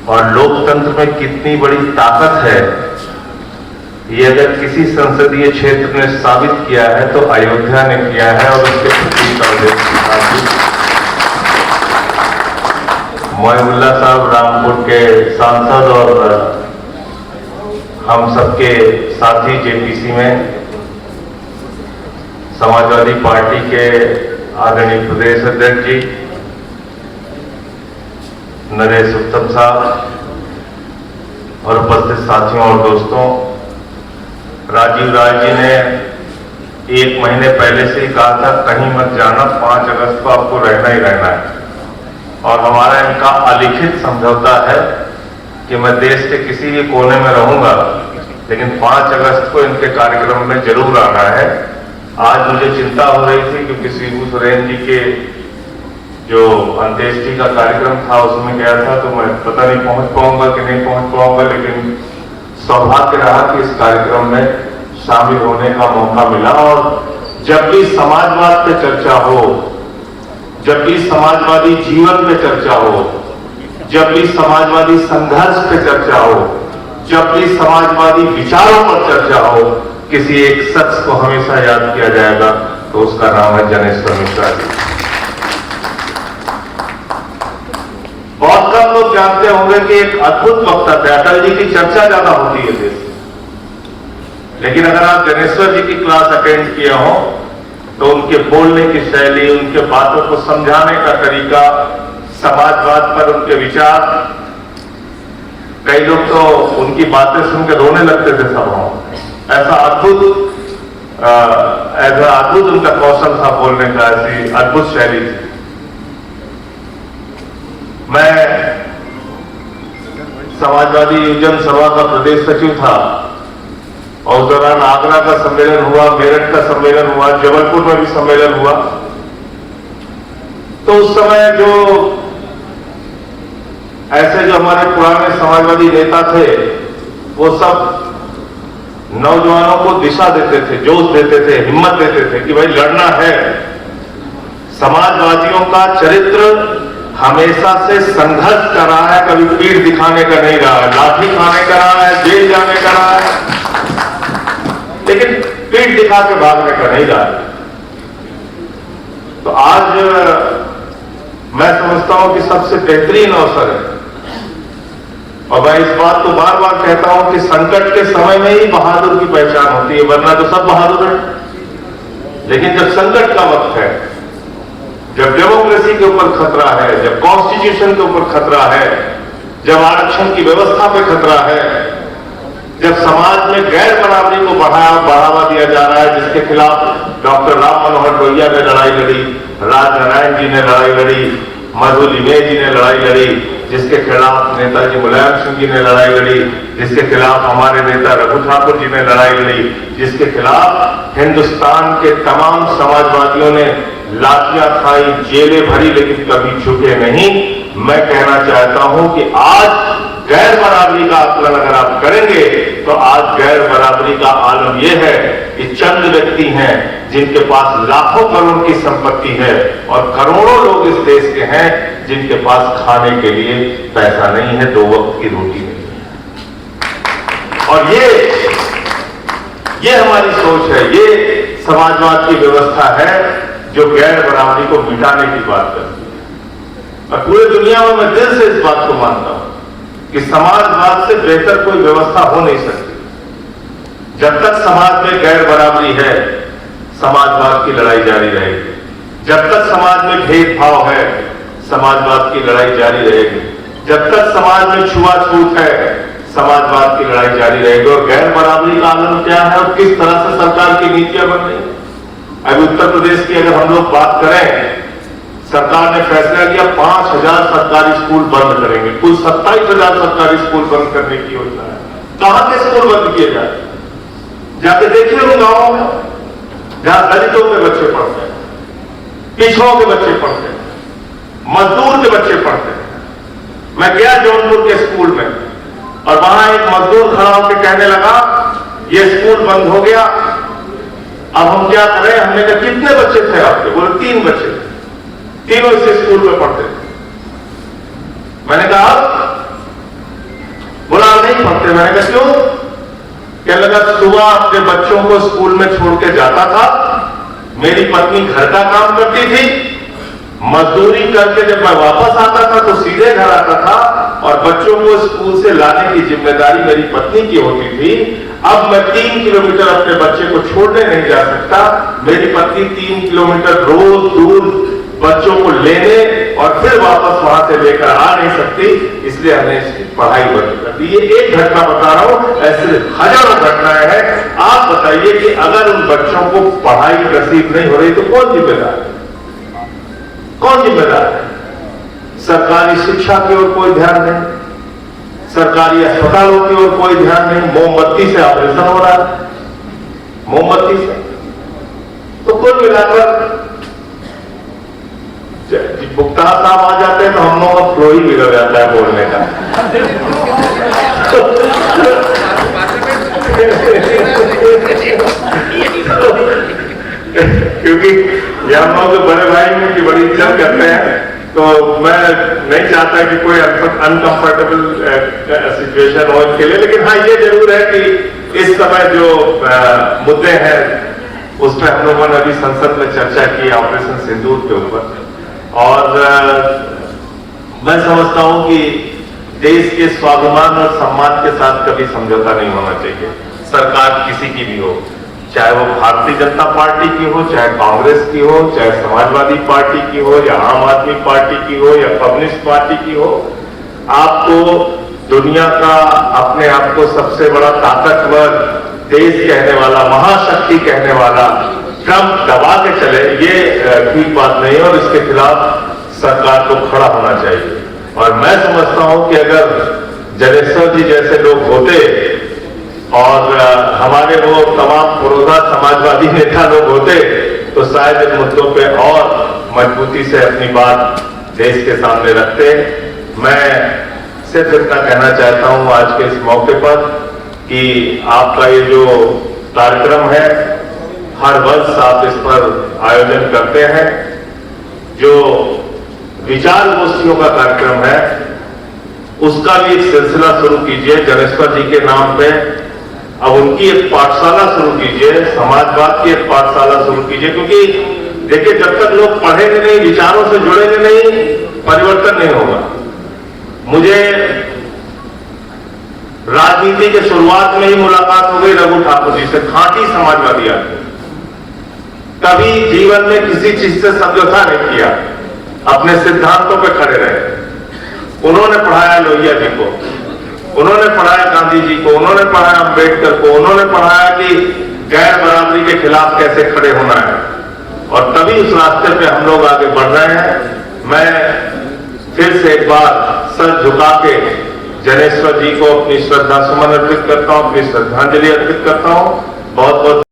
और लोकतंत्र में कितनी बड़ी ताकत है, ये अगर किसी संसदीय क्षेत्र ने साबित किया है तो अयोध्या ने किया है। और उसके प्रति मोइनुल्लाह साहब रामपुर के सांसद और हम सबके साथी जेपीसी में समाजवादी पार्टी के आदरणीय प्रदेश अध्यक्ष जी नरेश उत्तम साहब और उपस्थित साथियों और दोस्तों, राजीव राज जी ने 1 महीने पहले से ही कहा था कहीं मत जाना, 5 अगस्त को आपको रहना ही रहना है। और हमारा इनका अलिखित समझौता है कि मैं देश के किसी भी कोने में रहूंगा, लेकिन 5 अगस्त को इनके कार्यक्रम में जरूर आना है। आज मुझे चिंता हो रही थी क्योंकि शिबू सोरेन जी के जो अंत्येष्टि का कार्यक्रम था उसमें गया था, तो मैं पता नहीं पहुंच पाऊंगा कि नहीं पहुंच पाऊंगा, लेकिन सौभाग्य रहा कि इस कार्यक्रम में शामिल होने का मौका मिला। और जब भी समाजवाद पे चर्चा हो, जब भी समाजवादी जीवन पे चर्चा हो, जब भी समाजवादी संघर्ष पे चर्चा हो, जब भी समाजवादी विचारों पर चर्चा हो, किसी एक शख्स को हमेशा याद किया जाएगा, तो उसका नाम है ज्ञानेश्वर मिश्रा जी। बहुत कम लोग जानते होंगे कि एक अद्भुत वक्ता थे। अटल जी की चर्चा ज्यादा होती है देश में, लेकिन अगर आप ज्ञानेश्वर जी की क्लास अटेंड किए हो तो उनके बोलने की शैली, उनके बातों को समझाने का तरीका, समाजवाद पर उनके विचार, कई लोग तो उनकी बातें सुन के रोने लगते थे सभाओं में। ऐसा अद्भुत उनका कौशल था बोलने का, ऐसी अद्भुत शैली थी। मैं समाजवादी युवजन सभा का प्रदेश सचिव था और उस दौरान आगरा का सम्मेलन हुआ, मेरठ का सम्मेलन हुआ, जबलपुर में भी सम्मेलन हुआ। तो उस समय जो हमारे पुराने समाजवादी नेता थे, वो सब नौजवानों को दिशा देते थे, जोश देते थे, हिम्मत देते थे कि भाई लड़ना है। समाजवादियों का चरित्र हमेशा से संघर्ष कर रहा है, कभी पीठ दिखाने का नहीं रहा है, लाठी खाने का रहा है, जेल जाने का रहा है, लेकिन पीठ दिखा के भागने का नहीं रहा है। तो आज मैं समझता हूं कि सबसे बेहतरीन अवसर है, और मैं इस बात को बार बार कहता हूं कि संकट के समय में ही बहादुर की पहचान होती है, वरना तो सब बहादुर है। लेकिन जब संकट का वक्त है, जब डेमोक्रेसी के ऊपर खतरा है, जब कॉन्स्टिट्यूशन के ऊपर खतरा है, जब आरक्षण की व्यवस्था पे खतरा है, जब समाज में गैर बराबरी को बढ़ावा दिया जा रहा है, जिसके खिलाफ डॉक्टर राम मनोहर लोहिया ने लड़ाई लड़ी, राजनारायण जी ने लड़ाई लड़ी, मधु लिमे जी ने लड़ाई लड़ी, जिसके खिलाफ नेताजी मुलायम सिंह जी ने लड़ाई लड़ी, जिसके खिलाफ हमारे नेता रघु ठाकुर जी ने लड़ाई लड़ी, जिसके खिलाफ हिंदुस्तान के तमाम समाजवादियों ने लाठियां खाई, जेलें भरी, लेकिन कभी झुके नहीं। मैं कहना चाहता हूं कि आज गैर बराबरी का आकलन अगर आप करेंगे तो आज गैर बराबरी का आलम यह है कि चंद व्यक्ति हैं जिनके पास लाखों करोड़ की संपत्ति है और करोड़ों लोग इस देश के हैं जिनके पास खाने के लिए पैसा नहीं है, 2 वक्त की रोटी नहीं है। और ये हमारी सोच है, ये समाजवाद की व्यवस्था है जो गैर बराबरी को मिटाने की बात करती है। और पूरी दुनिया में मैं दिल से इस बात को मानता हूं कि समाजवाद से बेहतर कोई व्यवस्था हो नहीं सकती। जब तक समाज में गैर बराबरी है, समाजवाद की लड़ाई जारी रहेगी। जब तक समाज में भेदभाव है, समाजवाद की लड़ाई जारी रहेगी। जब तक समाज में छुआछूत है, समाजवाद की लड़ाई जारी रहेगी। और गैर बराबरी का आलम क्या है और किस तरह से सरकार की नीतियां बन रही है। अभी उत्तर प्रदेश की अगर हम लोग बात करें, सरकार ने फैसला किया 5000 सरकारी स्कूल बंद करेंगे। कुल 27,000 सरकारी स्कूल बंद करने की योजना है। कहां के स्कूल बंद किए जाए? जाके देखिए उन गांवों में जहां दलितों के बच्चे पढ़ते हैं, पिछड़ों के बच्चे पढ़ते हैं, मजदूर के बच्चे पढ़ते हैं। मैं गया जौनपुर के स्कूल में और वहां एक मजदूर खड़ा होकर कहने लगा ये स्कूल बंद हो गया, अब हम क्या करें? हमने कहा कितने बच्चे थे आपके? बोले 3 बच्चे थे, तीनों इस स्कूल में पढ़ते थे। मैंने कहा थे। मैंने कहा क्यों? कहने लगा सुबह अपने बच्चों को स्कूल में छोड़ के जाता था, मेरी पत्नी घर का काम करती थी, मजदूरी करके जब मैं वापस आता था तो सीधे घर आता था और बच्चों को स्कूल से लाने की जिम्मेदारी मेरी पत्नी की होती थी। अब मैं 3 किलोमीटर अपने बच्चे को छोड़ने नहीं जा सकता, मेरी पत्नी 3 किलोमीटर रोज दूर बच्चों को लेने और फिर वापस वहां से लेकर आ नहीं सकती, इसलिए हमने इसकी पढ़ाई बंद कर दी। ये एक घटना बता रहा हूं, ऐसे हजारों घटनाएं हैं। आप बताइए कि अगर उन बच्चों को पढ़ाई नसीब नहीं हो रही तो कौन जिम्मेदार है? कौन जिम्मेदार है? सरकारी शिक्षा की ओर कोई ध्यान नहीं, सरकारी अस्पतालों की ओर कोई ध्यान नहीं। मोमबत्ती से ऑपरेशन हो रहा है, मोमबत्ती से। तो कुल मिलाकर मुख्तार साहब आ जाते हैं तो हम लोगों का फ्लो ही बिगड़ जाता है बोलने का। क्योंकि ये हम लोग के बड़े भाई में की बड़ी इज्जत करते हैं, तो मैं नहीं चाहता कि कोई अनकंफर्टेबल सिचुएशन हो इसके लिए। लेकिन हाँ, ये जरूर है कि इस समय जो मुद्दे हैं उस पर हम लोगों ने अभी संसद में चर्चा की ऑपरेशन सिंदूर के ऊपर, और मैं समझता हूं कि देश के स्वाभिमान और सम्मान के साथ कभी समझौता नहीं होना चाहिए। सरकार किसी की भी हो, चाहे वो भारतीय जनता पार्टी की हो, चाहे कांग्रेस की हो, चाहे समाजवादी पार्टी की हो, या आम आदमी पार्टी की हो, या कम्युनिस्ट पार्टी की हो, आपको दुनिया का अपने आप को सबसे बड़ा ताकतवर देश कहने वाला, महाशक्ति कहने वाला ट्रंप दबा के चले, ये ठीक बात नहीं है और इसके खिलाफ सरकार को खड़ा होना चाहिए। और मैं समझता हूं कि अगर जनेश्वर जी जैसे लोग होते और हमारे वो तमाम पुरोधा समाजवादी नेता लोग होते तो शायद इन मुद्दों पे और मजबूती से अपनी बात देश के सामने रखते। मैं सिर्फ इतना कहना चाहता हूं आज के इस मौके पर कि आपका ये जो कार्यक्रम है, हर वर्ष आप इस पर आयोजन करते हैं। जो विचार गोष्ठियों का कार्यक्रम है उसका भी एक सिलसिला शुरू कीजिए जनेश्वर जी के नाम पे। अब उनकी एक पाठशाला शुरू कीजिए, समाजवाद की एक पाठशाला शुरू कीजिए, क्योंकि देखिए जब तक लोग पढ़ेंगे नहीं, विचारों से जुड़ेंगे नहीं, परिवर्तन नहीं होगा। मुझे राजनीति के शुरुआत में ही मुलाकात हो गई रघु ठाकुर जी से, खांटी समाजवादी आदमी, कभी जीवन में किसी चीज से समझौता नहीं किया, अपने सिद्धांतों पे खड़े रहे। उन्होंने पढ़ाया लोहिया जी को, उन्होंने पढ़ाया गांधी जी को, उन्होंने पढ़ाया अंबेडकर को, उन्होंने पढ़ाया कि गैर बराबरी के खिलाफ कैसे खड़े होना है, और तभी उस रास्ते पे हम लोग आगे बढ़ रहे हैं। मैं फिर से एक बार सर झुका के जनेश्वर जी को अपनी श्रद्धा सुमन अर्पित करता हूं, अपनी श्रद्धांजलि अर्पित करता हूं। बहुत बहुत